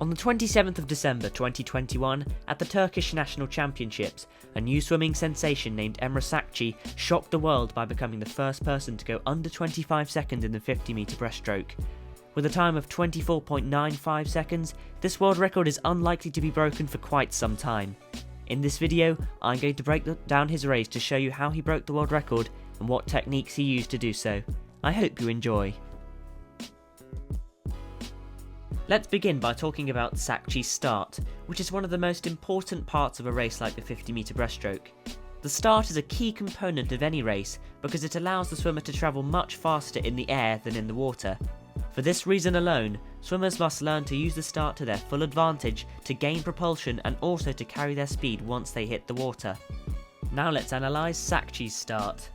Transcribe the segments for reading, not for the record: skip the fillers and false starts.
On the 27th of December 2021, at the Turkish National Championships, a new swimming sensation named Emre Sakci shocked the world by becoming the first person to go under 25 seconds in the 50-metre breaststroke. With a time of 24.95 seconds, this world record is unlikely to be broken for quite some time. In this video, I'm going to break down his race to show you how he broke the world record and what techniques he used to do so. I hope you enjoy. Let's begin by talking about Sakci's start, which is one of the most important parts of a race like the 50-metre breaststroke. The start is a key component of any race because it allows the swimmer to travel much faster in the air than in the water. For this reason alone, swimmers must learn to use the start to their full advantage to gain propulsion and also to carry their speed once they hit the water. Now let's analyse Sakci's start.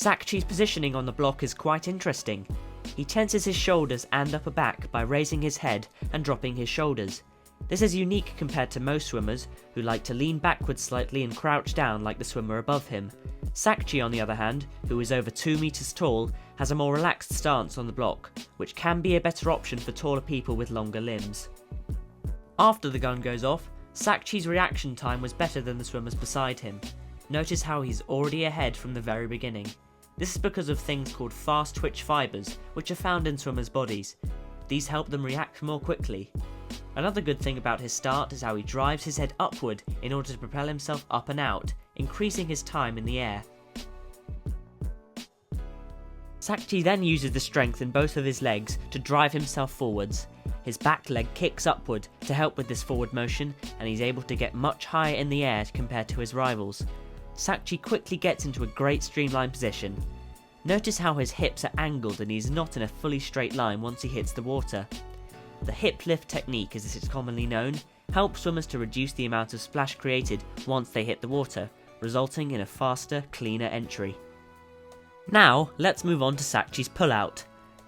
Sakci's positioning on the block is quite interesting. He tenses his shoulders and upper back by raising his head and dropping his shoulders. This is unique compared to most swimmers who like to lean backwards slightly and crouch down like the swimmer above him. Sakci, on the other hand, who is over 2 meters tall, has a more relaxed stance on the block, which can be a better option for taller people with longer limbs. After the gun goes off, Sakci's reaction time was better than the swimmers beside him. Notice how he's already ahead from the very beginning. This is because of things called fast twitch fibres, which are found in swimmers' bodies. These help them react more quickly. Another good thing about his start is how he drives his head upward in order to propel himself up and out, increasing his time in the air. Sakci then uses the strength in both of his legs to drive himself forwards. His back leg kicks upward to help with this forward motion, and he's able to get much higher in the air compared to his rivals. Sakci quickly gets into a great streamlined position. Notice how his hips are angled and he's not in a fully straight line once he hits the water. The hip lift technique, as it is commonly known, helps swimmers to reduce the amount of splash created once they hit the water, resulting in a faster, cleaner entry. Now, let's move on to Sakci's pullout.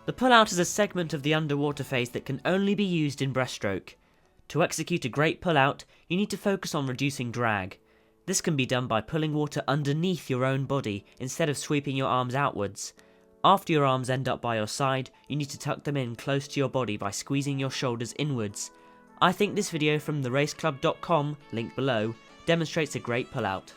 The pullout is a segment of the underwater phase that can only be used in breaststroke. To execute a great pullout, you need to focus on reducing drag. This can be done by pulling water underneath your own body instead of sweeping your arms outwards. After your arms end up by your side, you need to tuck them in close to your body by squeezing your shoulders inwards. I think this video from theraceclub.com, link below, demonstrates a great pullout.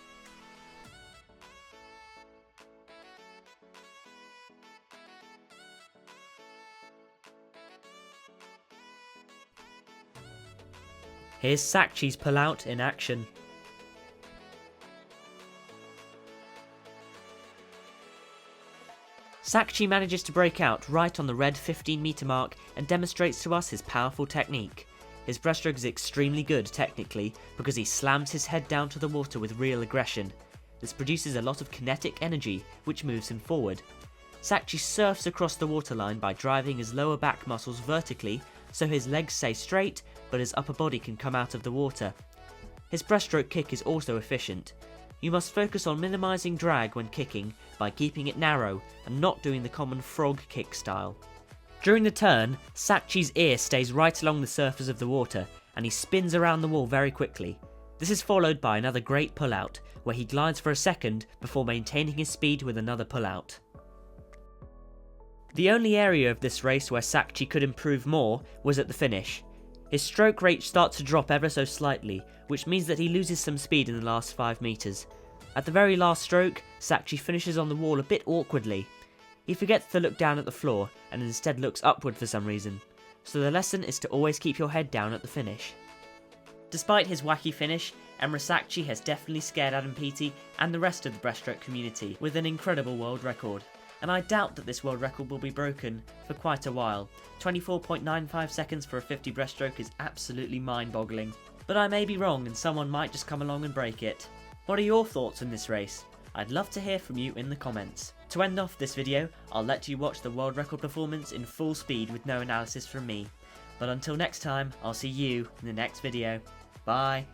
Here's Sakci's pullout in action. Sakci manages to break out right on the red 15-metre mark and demonstrates to us his powerful technique. His breaststroke is extremely good technically because he slams his head down to the water with real aggression. This produces a lot of kinetic energy which moves him forward. Sakci surfs across the waterline by driving his lower back muscles vertically so his legs stay straight but his upper body can come out of the water. His breaststroke kick is also efficient. You must focus on minimising drag when kicking by keeping it narrow and not doing the common frog kick style. During the turn, Sakci's ear stays right along the surface of the water and he spins around the wall very quickly. This is followed by another great pullout where he glides for a second before maintaining his speed with another pullout. The only area of this race where Sakci could improve more was at the finish. His stroke rate starts to drop ever so slightly, which means that he loses some speed in the last 5 metres. At the very last stroke, Sakci finishes on the wall a bit awkwardly. He forgets to look down at the floor and instead looks upward for some reason. So the lesson is to always keep your head down at the finish. Despite his wacky finish, Emre Sakci has definitely scared Adam Peaty and the rest of the breaststroke community with an incredible world record. And I doubt that this world record will be broken for quite a while. 24.95 seconds for a 50 breaststroke is absolutely mind-boggling. But I may be wrong and someone might just come along and break it. What are your thoughts on this race? I'd love to hear from you in the comments. To end off this video, I'll let you watch the world record performance in full speed with no analysis from me. But until next time, I'll see you in the next video. Bye!